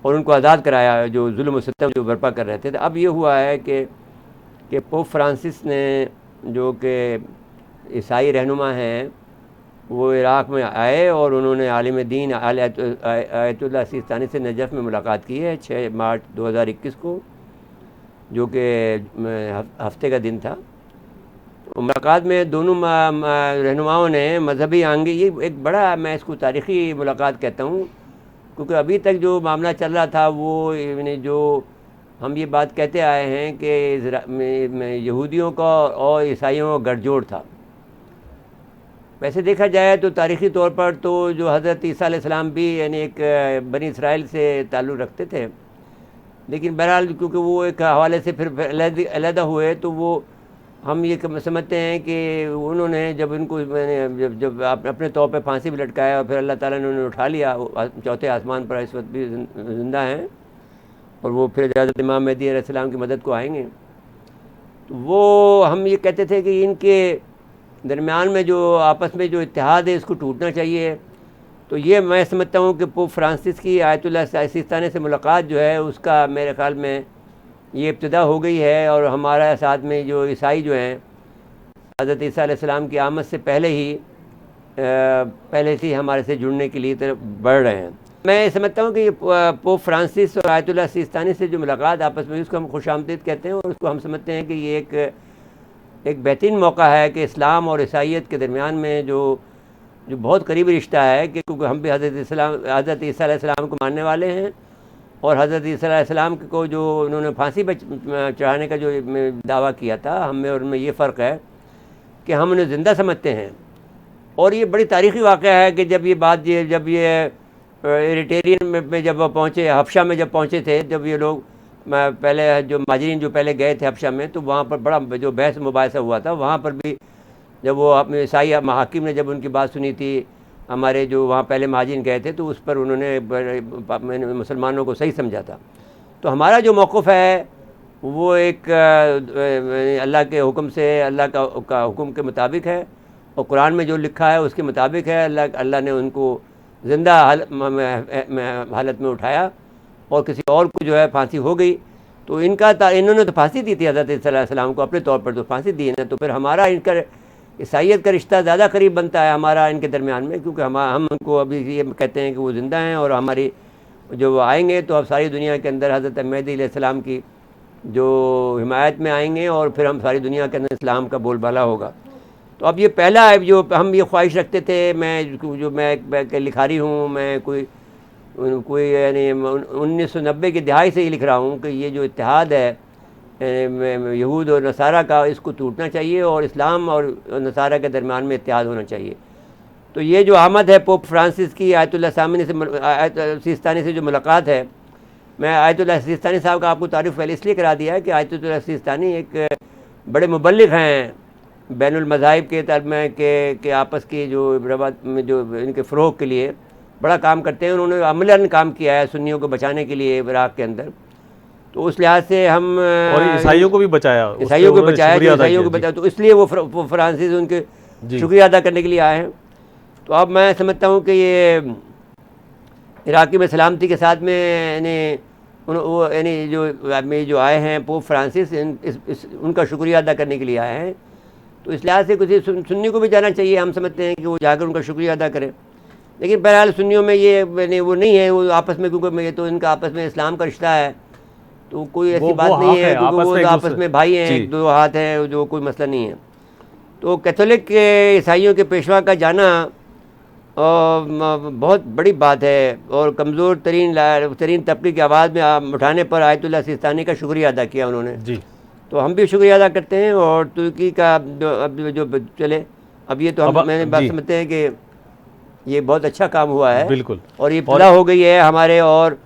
और उनको आज़ाद कराया, जो जुल्म सितम जो बर्पा कर रहे थे। तो अब ये हुआ है कि पोप फ्रांसिस ने, जो कि ईसाई रहनुमा हैं, वो इराक़ में आए और उन्होंने आलिम दीन आयतुल्लाह सिस्तानी से नजफ़ में मुलाकात की है 6 मार्च 2021 को, जो कि हफ्ते का दिन था। मुलाकात में दोनों रहनुमाओं ने मजहबी आंगी, ये एक बड़ा, मैं इसको तारीख़ी मुलाकात कहता हूँ, क्योंकि अभी तक जो मामला चल रहा था वो जो हम ये बात कहते आए हैं कि यहूदियों का और ईसाइयों का गठजोड़ था। वैसे देखा जाए तो तारीख़ी तौर पर तो जो हज़रत ईसा अलैहिस्सलाम भी यानी एक बनी इसराइल से ताल्लुक़ रखते थे, लेकिन बहरहाल क्योंकि वो एक हवाले से फिर अलहदा हुए, तो वो हम ये समझते हैं कि उन्होंने जब इनको जब अपने तौर पे फांसी भी लटकाया, और फिर अल्लाह ताला ने उन्हें उठा लिया, चौथे आसमान पर इस वक्त भी ज़िंदा हैं, और वो फिर हज़रत इमाम मेहदी अलैहिस्सलाम की मदद को आएंगे। तो वो हम ये कहते थे कि इनके दरमियान में जो आपस में जो इत्तेहाद है इसको टूटना चाहिए। तो ये मैं समझता हूँ कि पोप फ्रांसिस की आयतुल्लाह सिस्तानी से मुलाकात जो है उसका मेरे ख़्याल में ये इब्तिदा हो गई है, और हमारा साथ में जो ईसाई जो हैं हज़रत ईसा अलैहिस्सलाम की आमद से पहले से हमारे से जुड़ने के लिए तरफ बढ़ रहे हैं। मैं समझता हूँ कि ये पोप फ्रांसिस और आयतुल्लाह सिस्तानी से जो मुलाकात आपस में, उसको हम खुशामदीद कहते हैं, और उसको हम समझते हैं कि ये एक बेहतरीन मौका है कि इस्लाम और ईसाइयत के दरमियान में जो बहुत करीबी रिश्ता है, कि क्योंकि हम भी हज़रत ईसा अलैहिस्सलाम को मानने वाले हैं, और हज़रत ईसा अलैहिस्सलाम को जो उन्होंने फांसी पर चढ़ाने का जो दावा किया था, हम में और उनमें ये फ़र्क है कि हम उन्हें ज़िंदा समझते हैं। और ये बड़ी तारीख़ी वाक़या है कि जब ये इरिटेरियन में जब वो पहुँचे, हफ्शा में जब पहुँचे थे, जब ये लोग पहले जो माजरीन जो पहले गए थे हफ्शा में, तो वहाँ पर बड़ा जो बहस मुबाहिसा हुआ था। वहाँ पर भी जब वो अपने ईसाई हाकिम ने जब उनकी बात सुनी थी, हमारे जो वहाँ पहले महाजिन गए थे, तो उस पर उन्होंने मुसलमानों को सही समझा था। तो हमारा जो मौक़िफ़ है वो एक अल्लाह के हुक्म से, अल्लाह का हुक्म के मुताबिक है, और कुरान में जो लिखा है उसके मुताबिक है। अल्लाह ने उनको ज़िंदा हालत में उठाया, और किसी और को जो है फांसी हो गई। तो इन्होंने तो फांसी दी थी हज़रत ईसा अलैहिस्सलाम को, अपने तौर पर तो फांसी दी है। तो फिर हमारा इनका ईसाइयत का रिश्ता ज़्यादा करीब बनता है हमारा इनके दरमियान में, क्योंकि हम उनको अभी ये कहते हैं कि वो ज़िंदा हैं, और हमारी जो वो आएंगे तो अब सारी दुनिया के अंदर हज़रत मेहदी अलैहिस्सलाम की जो हिमायत में आएंगे, और फिर हम सारी दुनिया के अंदर इस्लाम का बोलबाला होगा। तो अब ये पहला है जो हम ये ख्वाहिश रखते थे, मैं लिखारी हूँ, मैं कोई यानी 1990 की दहाई से ही लिख रहा हूँ कि ये जो इत्तेहाद है यहूद और नसारा का, इसको टूटना चाहिए, और इस्लाम और नसारा के दरमियान में इत्तेहाद होना चाहिए। तो ये जो आमद है पोप फ्रांसिस की आयतुल्लाह सिस्तानी से जो मुलाकात है, मैं आयतुल्लाह सिस्तानी साहब का आपको तारीफ़ पहले इसलिए करा दिया है कि आयतुल्लाह सिस्तानी एक बड़े मुबल्लिग हैं बैनुल मज़ाहिब के तरफ में के आपस की जो रवात में जो इनके फ़रोग़ के लिए बड़ा काम करते हैं। उन्होंने अमलन काम किया है सुन्नियों को बचाने के लिए इराक़ के अंदर। तो उस लिहाज से हम और ईसाइयों को भी बचाया, ईसाइयों को बचाया, तो इसलिए वो फ्रांसिस उनके शुक्रिया अदा करने के लिए आए हैं। तो अब मैं समझता हूँ कि ये इराक़ी में सलामती के साथ में जो आए हैं पोप फ्रांसिस, उनका शुक्रिया अदा करने के लिए आए हैं। तो इस लिहाज से किसी सुन्नी को भी जाना चाहिए, हम समझते हैं कि वो जाकर उनका शुक्रिया अदा करें। लेकिन बहरहाल सुन्नियों में ये वो नहीं है, वो आपस में, क्योंकि ये तो इनका आपस में इस्लाम का रिश्ता है, तो कोई ऐसी बात नहीं है, क्योंकि वो आपस में भाई हैं, एक दो हाथ हैं, जो कोई मसला नहीं है। तो कैथोलिक ईसाइयों के पेशवा का जाना बहुत बड़ी बात है, और कमज़ोर तरीन तबके की आवाज़ में उठाने पर आयतुल्लाह सिस्तानी का शुक्रिया अदा किया उन्होंने जी। तो हम भी शुक्रिया अदा करते हैं। और तुर्की का जो चले, अब ये तो मैंने बात समझते हैं कि ये बहुत अच्छा काम हुआ है, बिल्कुल, और ये इब्तिदा हो गई है हमारे और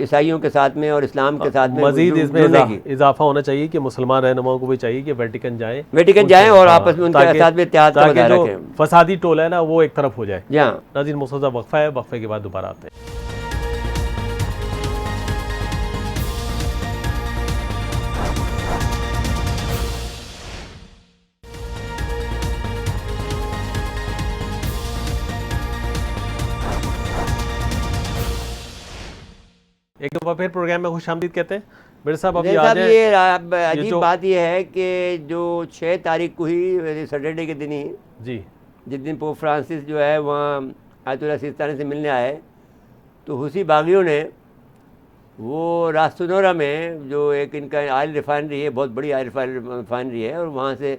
ईसाइयों के साथ में और इस्लाम के साथ में मज़ीद इसमें इजाफा होना चाहिए कि मुसलमान रहनुमाओं को भी चाहिए कि वेटिकन जाएं और आपस में उनके साथ में इत्तेहाद का मुजाहरा करें, फसादी टोला है ना वो एक तरफ हो जाए। जी नाज़रीन, मुख्तसर वक्फा है, वक्फे के बाद दोबारा आते हैं। एक दफ़ा फिर प्रोग्राम में खुशामदीद कहते हैं। मेरे साहब अभी आज ये अजीब बात यह है कि जो 6 तारीख को ही सैटरडे के दिन ही जी, जिस दिन पोप फ्रांसिस जो है वहाँ आयतुल्लाह सिस्तानी से मिलने आए, तो हुसी बागियों ने वो रास्तनोरा में जो एक इनका ऑयल रिफाइनरी है, बहुत बड़ी ऑयल रिफाइनरी है, और वहाँ से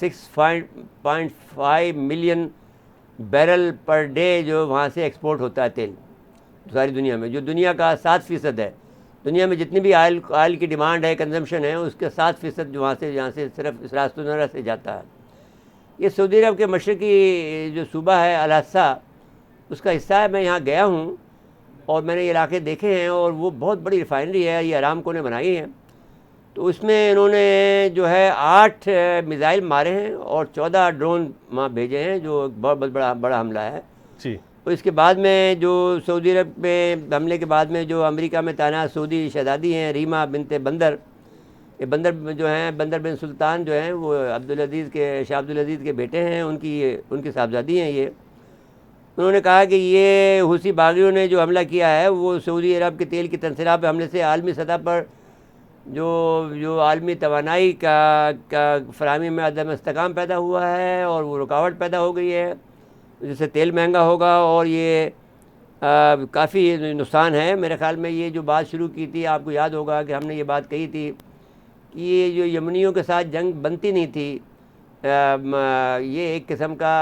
6.5 मिलियन बैरल पर डे जो वहाँ से एक्सपोर्ट होता है तेल सारी दुनिया में, जो दुनिया का 7% है। दुनिया में जितनी भी ऑयल की डिमांड है, कंजम्पशन है, उसके 7% जो यहाँ से सिर्फ इस रास्तनोरा से जाता है। ये सऊदी अरब के मशरक़ी जो सूबा है अल-हस्सा, उसका हिस्सा है। मैं यहाँ गया हूँ और मैंने ये इलाके देखे हैं, और वो बहुत बड़ी रिफाइनरी है, ये अरामको ने बनाई है। तो उसमें इन्होंने जो है 8 मिज़ाइल मारे हैं और 14 ड्रोन वहाँ भेजे हैं, जो बहुत बड़ा हमला है जी। तो इसके बाद में जो सऊदी अरब में हमले के बाद में जो अमेरिका में तैनात सऊदी शहज़ादी हैं रीमा बिनते बंदर, ये बंदर जो हैं, बंदर बिन सुल्तान जो हैं, वो शाह अब्दुल अजीज़ के बेटे हैं, उनकी साहबजादी हैं। ये उन्होंने कहा कि ये हुसी बागियों ने जो हमला किया है वो सऊदी अरब के तेल की तनसरा पर हमले से आलमी सतह पर जो आलमी तवानाई का फराहमी में अदम इस्तेकाम पैदा हुआ है, और वो रुकावट पैदा हो गई है, जिससे तेल महंगा होगा, और ये काफ़ी नुकसान है। मेरे ख़्याल में ये जो बात शुरू की थी, आपको याद होगा कि हमने ये बात कही थी कि ये जो यमनियों के साथ जंग बनती नहीं थी, ये एक किस्म का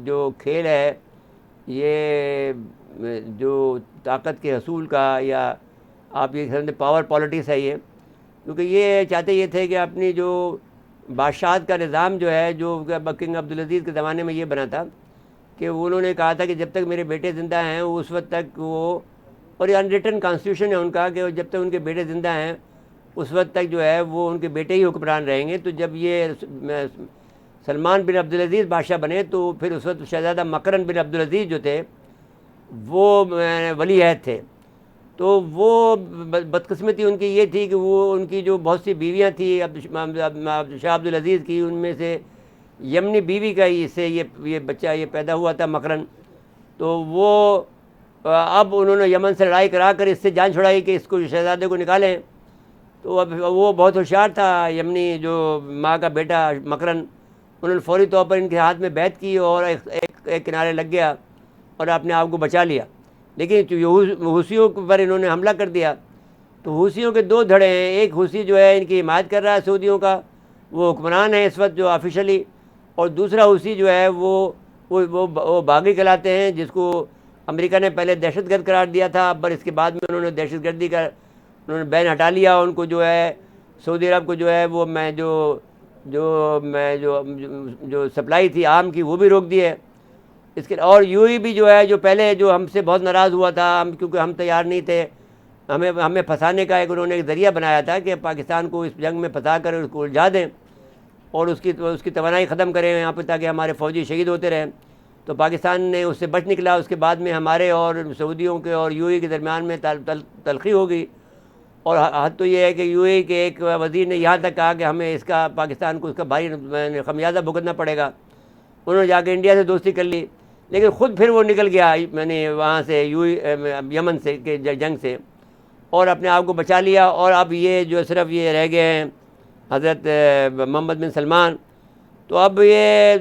जो खेल है, ये जो ताकत के हसूल का, या आप ये समझते पावर पॉलिटिक्स है ये, क्योंकि ये चाहते ये थे कि अपनी जो बादशाहत का निज़ाम जो है, जो किंग अब्दुल अजीज़ के ज़माने में ये बना था कि उन्होंने कहा था कि जब तक मेरे बेटे ज़िंदा हैं उस वक्त तक वो, और ये अनरिटन कॉन्स्टिट्यूशन है उनका कि जब तक उनके बेटे ज़िंदा हैं उस वक्त तक जो है वो उनके बेटे ही हुक्मरान रहेंगे। तो जब ये सलमान बिन अब्दुल अज़ीज़ बादशाह बने तो फिर उस वक्त शहज़ादा मकरन बिन अब्दुल अज़ीज़ जो थे वो वली अहद थे। तो वो बदकिस्मती उनकी ये थी कि वो उनकी जो बहुत सी बीवियाँ थी शाह अब्दुल अज़ीज़ की, उनमें से यमनी बीवी का इससे ये बच्चा ये पैदा हुआ था मकरन। तो वो अब उन्होंने यमन से लड़ाई करा कर इससे जान छुड़ाई कि इसको शहज़ादे को निकालें। तो अब वो बहुत होशियार था यमनी जो माँ का बेटा मकरन, उन्होंने फौरी तौर पर इनके हाथ में बैत की और एक किनारे लग गया और अपने आप को बचा लिया। लेकिन हूसियों पर इन्होंने हमला कर दिया। तो हूसियों के दो धड़े हैं, एक हूसी जो है इनकी हिमायत कर रहा है सऊदियों का, वो हुक्मरान है इस वक्त जो ऑफिशियली, और दूसरा हूसी जो है वो बागी कहलाते हैं, जिसको अमेरिका ने पहले दहशतगर्द करार दिया था, पर इसके बाद में उन्होंने दहशतगर्दी का उन्होंने बैन हटा लिया। उनको जो है सऊदी अरब को जो है वो जो सप्लाई थी आम की वो भी रोक दी है इसके। और यूएई भी जो है जो पहले जो हमसे बहुत नाराज़ हुआ था, क्योंकि हम तैयार नहीं थे, हमें फंसाने का उन्होंने एक ज़रिया बनाया था कि पाकिस्तान को इस जंग में फंसा कर उसको उलझा दें और उसकी तवानाई ख़त्म करें यहाँ पर, ताकि हमारे फ़ौजी शहीद होते रहें। तो पाकिस्तान ने उससे बच निकला। उसके बाद में हमारे और सऊदियों के और यूएई के दरमियान में तलखी हो गई। और हद तो ये है कि यूएई के एक वज़ीर ने यहाँ तक कहा कि हमें इसका पाकिस्तान को उसका भारी खमियाजा भुगतना पड़ेगा। उन्होंने जाकर इंडिया से दोस्ती कर ली, लेकिन ख़ुद फिर वो निकल गया वहाँ से यमन से के जंग से और अपने आप को बचा लिया। और अब ये जो सिर्फ ये रह गए हैं हज़रत मोहम्मद बिन सलमान। तो अब ये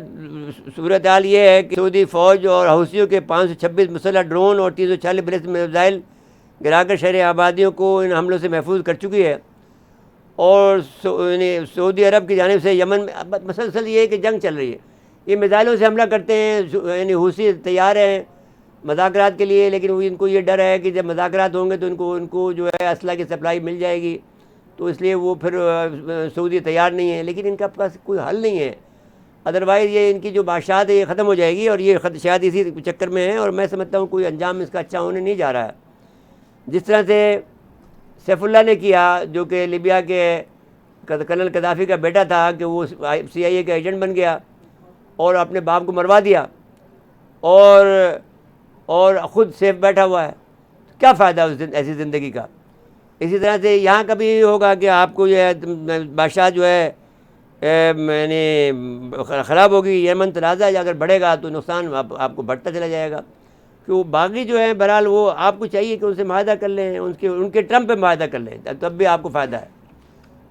सूरत हाल ये है कि सऊदी फ़ौज और हौसियों के 526 मुसल्लह ड्रोन और 340 बैलिस्टिक मिसाइल गिराकर शहरी आबादियों को इन हमलों से महफूज कर चुकी है। और सऊदी अरब की जानिब से यमन में मसलसल ये है कि जंग चल रही है, ये मिसाइलों से हमला करते हैं। यानी हूसी तैयार हैं मज़ाकरात के लिए, लेकिन इनको ये डर है कि जब मज़ाकरात होंगे तो इनको जो है असला की सप्लाई मिल जाएगी, तो इसलिए वो फिर सऊदी तैयार नहीं है। लेकिन इनका पास कोई हल नहीं है, अदरवाइज़ ये इनकी जो बादशाहत है ये ख़त्म हो जाएगी और ये शायद इसी चक्कर में है। और मैं समझता हूँ कोई अंजाम इसका अच्छा होने नहीं जा रहा है। जिस तरह से सैफुल्लाह ने किया, जो कि लिबिया के कर्नल कदाफ़ी का बेटा था, कि वो CIA का एजेंट बन गया और अपने बाप को मरवा दिया और ख़ुद सेफ बैठा हुआ है। क्या फ़ायदा उस ऐसी ज़िंदगी का। इसी तरह से यहाँ कभी होगा कि आपको जो है बादशाह जो है मैंने ख़राब होगी, यमन तनाज़ा अगर बढ़ेगा तो नुकसान आपको बढ़ता चला जाएगा। कि वो बागी जो है बहरहाल वो आपको चाहिए कि उनसे माहदा कर लें, उनके ट्रम्प पे माहदा कर लें, तब भी आपको फ़ायदा है।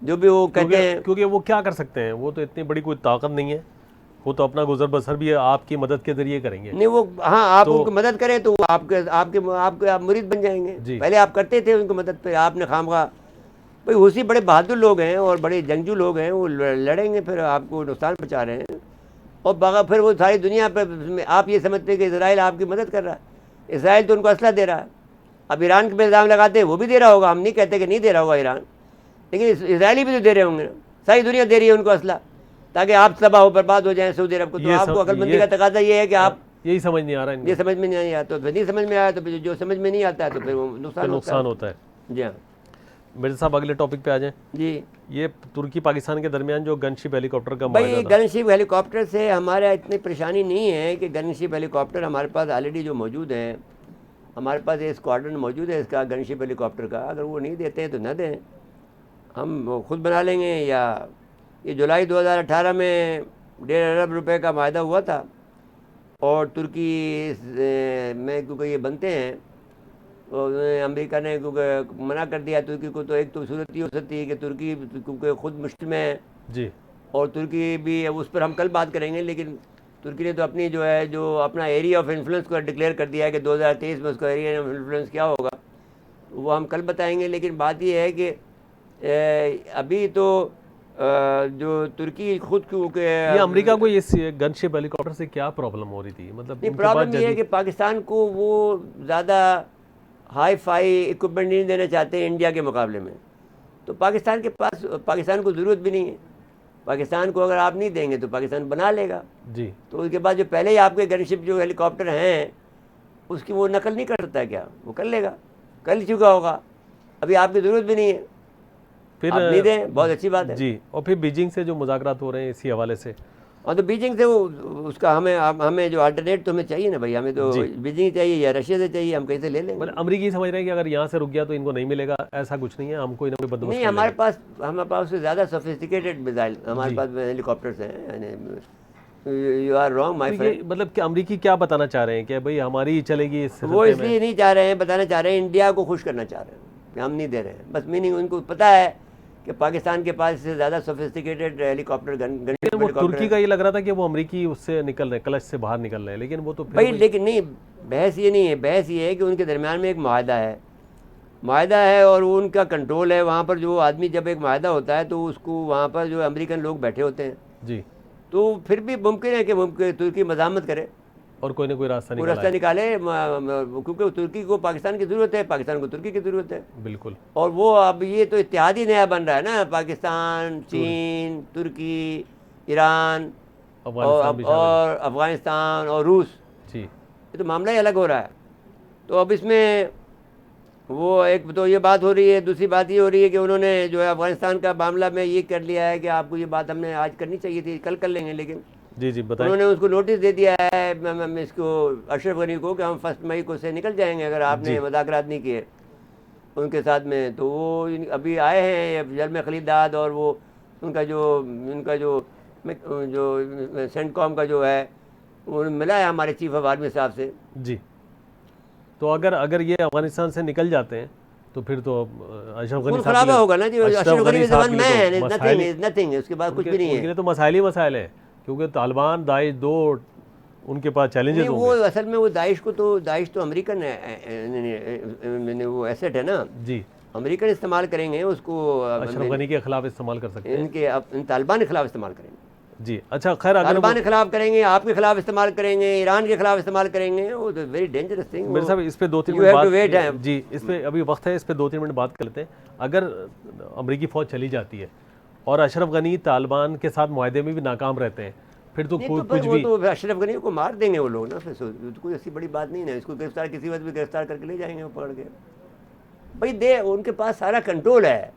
जो भी वो कहते हैं, क्योंकि वो क्या कर सकते हैं, वो तो इतनी बड़ी कोई ताकत नहीं है, वो तो अपना गुजर बसर भी आपकी मदद के जरिए करेंगे। नहीं वो हाँ आप उनको मदद करें तो आपके मुरीद बन जाएंगे। पहले आप करते थे उनको मदद, पे आपने खामखा भाई हूसी बड़े बहादुर लोग हैं और बड़े जंगजू लोग हैं, वो लड़ेंगे, फिर आपको नुकसान पहुँचा रहे हैं। और फिर वो सारी दुनिया पर आप ये समझते हैं कि इजराइल आपकी मदद कर रहा है। इजराइल तो उनको असला दे रहा है। अब ईरान के पे इल्ज़ाम लगाते हैं, वो भी दे रहा होगा, हम नहीं कहते कि नहीं दे रहा होगा ईरान, लेकिन इजरायली भी तो दे रहे होंगे ना। सारी दुनिया दे रही है उनको असला, ताकि आप तबाह हो बर्बाद हो जाएं सऊदी अरब को। तो आपको अकलमंदी का तकाजा ये है कि आप यही समझ नहीं आ रहा है, ये समझ में नहीं आया तो फिर नहीं समझ में आया, तो फिर जो समझ में नहीं आता है तो फिर वो नुकसान होता है। जी हाँ मिर्ज़ा साहब अगले टॉपिक पे आ जाएं। जी, ये तुर्की पाकिस्तान के दरमियान जो गनशिप हेलीकॉप्टर का भाई गनशिप हेलीकॉप्टर से हमारे इतनी परेशानी नहीं है कि गनशिप हेलीकॉप्टर हमारे पास ऑलरेडी जो मौजूद हैं, हमारे पास ये स्क्वाड्रन मौजूद है इसका गनशिप हेलीकॉप्टर का। अगर वो नहीं देते हैं तो न दें, हम खुद बना लेंगे। या ये जुलाई 2018 में 1.5 अरब रुपए का मायदा हुआ था और तुर्की में क्योंकि ये बनते हैं तो अमेरिका ने क्योंकि मना कर दिया तुर्की को। तो एक तो सूरत ही हो सकती है कि तुर्की क्योंकि ख़ुद मुश्किल में है जी, और तुर्की भी, उस पर हम कल बात करेंगे, लेकिन तुर्की ने तो अपनी जो है जो अपना एरिया ऑफ इन्फ्लुएंस को डिक्लेयर कर दिया है कि 2023 में उसका एरिया ऑफ इन्फ्लुएंस क्या होगा, वो हम कल बताएंगे। लेकिन बात ये है कि अभी तो जो तुर्की खुद क्योंकि ये अमेरिका को ये गनशिप हेलीकॉप्टर से क्या प्रॉब्लम हो रही थी, मतलब प्रॉब्लम ये है कि पाकिस्तान को वो ज़्यादा हाई फाई इक्विपमेंट नहीं देना चाहते इंडिया के मुकाबले में। तो पाकिस्तान को ज़रूरत भी नहीं है। पाकिस्तान को अगर आप नहीं देंगे तो पाकिस्तान बना लेगा। जी तो उसके बाद जो पहले ही आपके गनशिप जो हेलीकॉप्टर हैं उसकी वो नकल नहीं कर सकता क्या? वो कर लेगा, कर चुका होगा, अभी आपकी ज़रूरत भी नहीं है, फिर आप नहीं दें, बहुत अच्छी बात है। जी। और फिर बीजिंग से जो मुज़ाकरात हो रहे हैं इसी हवाले से, और तो बीजिंग से वो उसका हमें जो अल्टरनेट तो हमें चाहिए ना भाई, हमें तो बीजिंग चाहिए या रशिया से चाहिए, हम कहीं से ले लेंगे। मतलब अमरीकी समझ रहे हैं कि अगर यहाँ से रुक गया तो इनको नहीं मिलेगा, ऐसा कुछ नहीं है, हम कोई ना कोई बंदोबस्त नहीं, कर हमारे लेंगे। पास से ज़्यादा सोफिस्टिकेटेड मिसाइल हमारे पास हेलीकॉप्टर्स हैं। यू आर रॉन्ग माय तो फ्रेंड। ये मतलब कि अमरीकी क्या बताना चाह रहे हैं कि भाई हमारी ही चलेगी इस वो सतह में? इसलिए नहीं चाह रहे हैं, बताना चाह रहे हैं, इंडिया को खुश करना चाह रहे हैं कि हम नहीं दे रहे हैं, बस मीनिंग उनको पता है कि पाकिस्तान के पास इससे ज़्यादा सोफिस्टिकेटेड हेलीकॉप्टर लेकिन वो तुर्की का ये लग रहा था कि वो अमरीकी उससे निकल रहे, क्लच से बाहर निकल रहे हैं, लेकिन वो तो फिर भाई लेकिन नहीं, बहस ये नहीं है, बहस ये है कि उनके दरमियान में एक माहदा है और वो उनका कंट्रोल है वहाँ पर। जो आदमी जब एक माहदा होता है तो उसको वहाँ पर जो अमेरिकन लोग बैठे होते हैं, जी, तो फिर भी मुमकिन है कि तुर्की मज़ामत करे और कोई ना कोई रास्ता वो निकाला रास्ता निकाले, क्योंकि तुर्की को पाकिस्तान की ज़रूरत है, पाकिस्तान को तुर्की की ज़रूरत है। है। बिल्कुल। और वो अब ये तो इत्तेहाद ही नया बन रहा है ना, पाकिस्तान, चीन, तुर्की, ईरान अफगानिस्तान भी शामिल और अफ़गानिस्तान और रूस, है। जी ये तो मामला ही अलग हो रहा है। तो अब इसमें वो एक तो ये बात हो रही है, दूसरी बात ये हो रही है कि उन्होंने जो है अफ़गानिस्तान का मामला में ये कर लिया है कि आपको ये बात हमने आज करनी चाहिए थी, कल कर लेंगे, लेकिन जी जी बताएं। उन्होंने उसको नोटिस दे दिया है इसको अशरफ गनी को कि हम 1 मई को से निकल जाएंगे अगर आपने मुज़ाकरात नहीं किए उनके साथ में। तो वो अभी आए हैं जलम खलीदाद, और वो उनका जो सेंटकॉम का जो है वो मिला है हमारे चीफ ऑफ आर्मी साहब से। जी, तो अगर ये अफगानिस्तान से निकल जाते हैं तो फिर तो अशरफ गनी खून साहब खराबा के लिए- होगा ना जी, अशरफ अशरफ गनी गनी के साहब ज़माने के लिए में तो मसाइल ही- नथिंग है, उसके बाद कुछ भी नहीं उनके है। लिए तो मसाइल ही मसाइल है, क्योंकि तालिबान, दाइश, दो उनके पास चैलेंजेस नहीं, वो होंगे। असल में वो दाइश तो अमेरिकन है, वो एसेट है ना, जी, अमेरिकन इस्तेमाल करेंगे उसको, अशरफ गनी के खिलाफ इस्तेमाल कर सकते हैं। इन तालिबान के खिलाफ इस्तेमाल करेंगे, जी अच्छा, खैर अगर तालिबान के खिलाफ करेंगे, आपके खिलाफ इस्तेमाल करेंगे, ईरान के खिलाफ इस्तेमाल करेंगे, वो तो वेरी डेंजरस थिंग। मेरे साहब इस पे 2-3 You मिनट have to बात wait है। जी, इस पे अभी वक्त है, इस पे 2-3 मिनट बात कर लेते हैं। अगर अमेरिकी फ़ौज चली जाती है और अशरफ गनी तालिबान के साथ मुआहदे में भी नाकाम रहते हैं, फिर तो नहीं, कुछ वो भी तो अशरफ गनी को मार देंगे वो लोग ना, फिर तो कोई ऐसी बड़ी बात नहीं है, इसको गिरफ्तार किसी वक्त भी गिरफ्तार करके ले जाएंगे वो पकड़ के। भाई उनके पास सारा कंट्रोल है।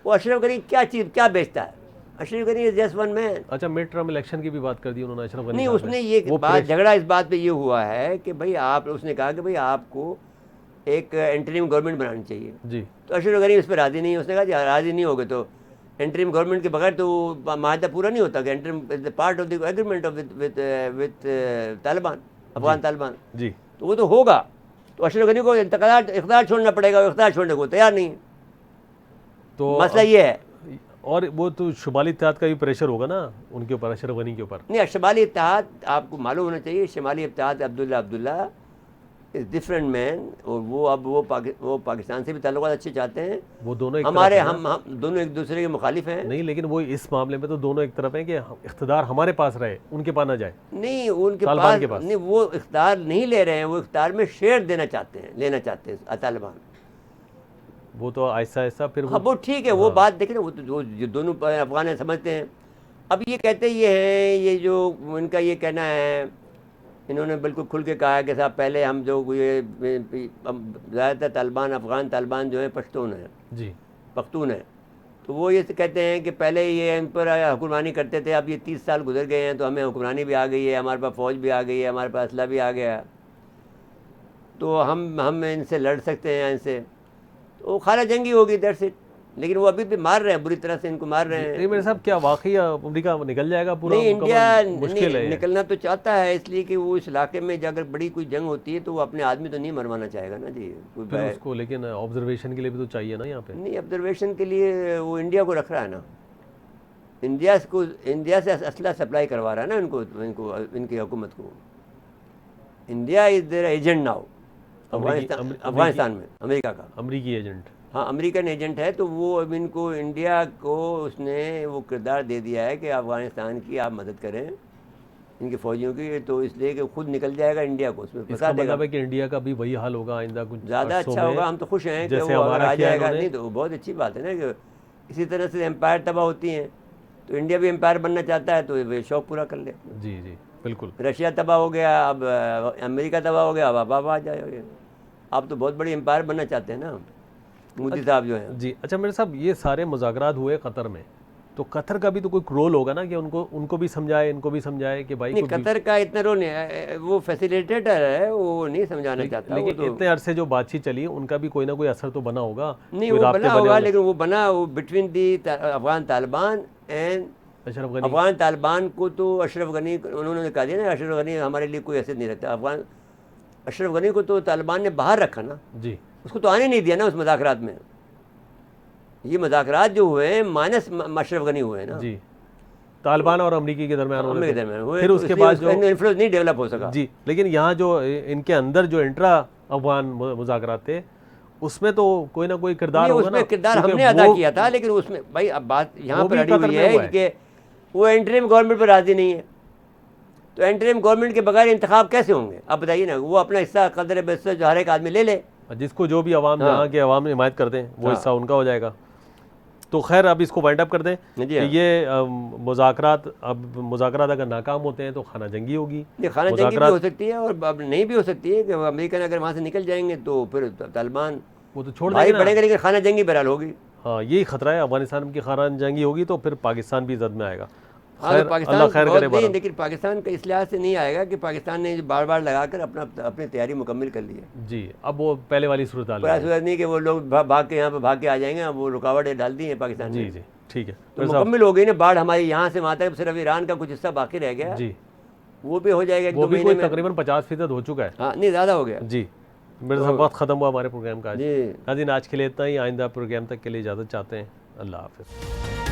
वो अशरफ गनी क्या बेचता है? Ashraf Ghani is just one man. अच्छा, मिड टर्म इलेक्शन की भी बात कर दी उन्होंने अशरफ गनी नहीं, साहब उसने ने। ये वो बात झगड़ा इस बात पे ये हुआ है कि भाई उसने कहा कि भाई आपको एक इंटरिम गवर्नमेंट बनानी चाहिए। जी, तो अशरफ गनी उस पर राज़ी नहीं, उसने कहा जी राज़ी नहीं होगे तो इंटरिम गवर्नमेंट के बगैर तो माहदा पूरा नहीं होता कि interim is part of the agreement of with Taliban, Afghan Taliban. जी, तो वो तो होगा, तो अशरफ गनी को इख्तियार छोड़ना पड़ेगा, वो इख्तियार छोड़ने को तैयार नहीं है। तो मसला ये है। और वो तो शुमाली इत्तेहाद का भी प्रेशर होगा ना उनके ऊपर, अशरफ गनी के ऊपर। नहीं, शमाली इत्तेहाद आपको मालूम होना चाहिए, शमाली इत्तेहाद अब्दुल्ला इज़ डिफरेंट मैन, और वो पाकिस्तान से भी ताल्लुकात अच्छे चाहते हैं। वो दोनों एक हमारे तरफ हैं ना? हम दोनों एक दूसरे के मुखालिफ हैं। नहीं, लेकिन वो इस मामले में तो दोनों एक तरफ हैं कि इख्तिदार हमारे पास रहे, उनके पास ना जाए। नहीं, उनके तालिबान के पास। नहीं, वो इख्तियार नहीं ले रहे हैं, वो इख्तियार में शेयर लेना चाहते हैं तालिबान। वो तो आहिस्ता आहिस्ता फिर हाँ, वो ठीक है, वो बात देखें ना, वो तो जो दोनों अफगान है समझते हैं। अब ये कहते ये हैं, ये जो इनका ये कहना है, इन्होंने बिल्कुल खुल के कहा है कि साहब पहले हम जो ये ज़्यादातर अफ़गान तालिबान जो है पश्तून है, जी, पख्तून है। तो वो ये कहते हैं कि पहले ये इन पर हुक्मरानी करते थे, अब ये 30 साल गुजर गए हैं तो हमें हुक्मरानी भी आ गई है, हमारे पास फ़ौज भी आ गई है, हमारे पास असला भी आ गया, तो हम इनसे लड़ सकते हैं इनसे। तो खाला जंगी होगी, दैट्स इट। लेकिन वो अभी भी मार रहे हैं, बुरी तरह से इनको मार रहे हैं। नहीं मेरे साहब, क्या वाकई अमेरिका निकल जाएगा पूरा? नहीं, इंडिया मुश्किल है। निकलना तो चाहता है, इसलिए कि वो इस इलाके में अगर बड़ी कोई जंग होती है तो वो अपने आदमी तो नहीं मरवाना चाहेगा ना जी, फिर उसको लेकिन ऑब्जर्वेशन के लिए भी तो चाहिए ना यहाँ पे। नहीं, ऑब्जर्वेशन के लिए वो इंडिया को रख रहा है ना, इंडिया से असला सप्लाई करवा रहा है ना इनकी हुकूमत को। India is there agent now Afghanistan में, अमेरिका का अमरीकी एजेंट। हाँ, अमेरिकन एजेंट है। तो वो अब इनको इंडिया को उसने वो किरदार दे दिया है कि अफ़गानिस्तान की आप मदद करें इनकी फ़ौजियों की, तो इसलिए कि खुद निकल जाएगा इंडिया को, उसमें फंसा देगा। मतलब है कि इंडिया का भी वही हाल होगा आइंदा कुछ ज़्यादा अरसों अच्छा में, होगा। हम तो खुश हैं कि जैसे वो अगर हमारा आ किया जाएगा। इन्होंने। नहीं तो बहुत अच्छी बात है ना कि इसी तरह से एम्पायर तबाह होती हैं, तो इंडिया भी एम्पायर बनना चाहता है, तो वे शौक पूरा कर ले। जी जी बिल्कुल। रशिया तबाह हो गया, अब अमेरिका तबाह हो गया, अब आप आ जाओगे। आप तो बहुत बड़ी एम्पायर बनना चाहते हैं ना मोदी साहब जो हैं। जी अच्छा मेरे साहब, ये सारे मुज़ाकरात हुए कतर में, तो कतर का भी तो कोई रोल होगा ना कि उनको भी समझाए, इनको भी समझाए कि भाई नहीं, कतर का इतना रोल नहीं है, वो फैसिलिटेटर है, वो नहीं समझाना चाहता। लेकिन वो तो इतने अरसे जो बातचीत चली उनका भी कोई ना कोई असर तो बना होगा। नहीं, कोई वो राब्ते बना बने होगा, होंगे। लेकिन वो बना वो between the Afghan Taliban and Ashraf Ghani. Afghan Taliban को तो अशरफ गनी, उन्होंने कहा दिया ना अशरफ गनी हमारे लिए कोई हैसियत नहीं रखता। अशरफ गनी को तो तालिबान ने बाहर रखा ना, जी उसको तो आने नहीं दिया ना उस मुज़ाकरात में। ये मुज़ाकरात जो हुए हैं माइनस अशरफ गनी हुए हैं ना, जी, तालिबान और अमरीकी के दरमियान अमेरिका के दरमियान हुए, फिर तो उसके इसलिए बाद उसका जो इन्फ्लुएंस नहीं डेवलप हो सका। जी, लेकिन यहाँ जो इनके अंदर जो इंट्रा अफगान मुज़ाकरात थे उसमें तो कोई ना कोई किरदार नहीं, होगा उसमें ना, किरदार क्योंकि हमने अदा वो- किया था, लेकिन उसमें भाई अब बात यहाँ वो पर भी अड़ी कतर हुई में हुआ है कि वो एंटरिम गवर्नमेंट पर राजी नहीं है, तो एंटरिम गवर्नमेंट के बगैर इंतखाब कैसे होंगे? अब बताइए ना, वो अपना हिस्सा कदर बेस्तर जो हर एक आदमी ले ले। जिसको जो भी अवाम हाँ। जहाँ के अवाम हिमायत कर दें वो हाँ। हिस्सा उनका हो जाएगा। तो खैर अब इसको वाइंड अप कर दें जी कि हाँ। ये मुज़ाकरात अगर नाकाम होते हैं तो खाना जंगी होगी। ये खाना जंगी भी हो सकती है और अब नहीं भी हो सकती है कि अमेरिकन अगर वहाँ से निकल जाएंगे तो फिर तालिबान वो तो छोड़ भाई देंगे ना। पड़ेगा, लेकिन खाना जंगी बहरहाल होगी। हाँ यही खतरा है, अफगानिस्तान की खाना जंगी होगी तो फिर पाकिस्तान भी जद में आएगा। हाँ, खैर, तो पाकिस्तान अल्लाह खैर बहुत करे नहीं, बारा। लेकिन पाकिस्तान का इस लिहाज से नहीं आएगा कि पाकिस्तान ने बार बार लगाकर अपनी तैयारी मुकम्मल कर ली है। जी, अब वो पहले वाली सूरत हाल पूरा है। सूरत नहीं कि वो लोग भाग के यहाँ पे भाग के आ जाएंगे, अब वो रुकावटें डाल दी हैं पाकिस्तान जी ने। जी ठीक है तो मेरे साहब। मुकम्मल हो गई ना बाढ़ हमारी यहाँ से वहाँ तक, सिर्फ ईरान का कुछ हिस्सा बाकी रह गया है, जी, वो भी हो जाएगा एक वो दो भी महीने कोई में। तकरीबन 50% हो चुका है। हाँ नहीं, ज़्यादा हो गया जी मेरे साहब, वक्त ख़त्म हुआ हमारे प्रोग्राम का आज। जी। नाज़रीन आज के लिए इतना ही, आइंदा प्रोग्राम तक के लिए इजाज़त चाहते हैं। अल्लाह हाफ़िज़।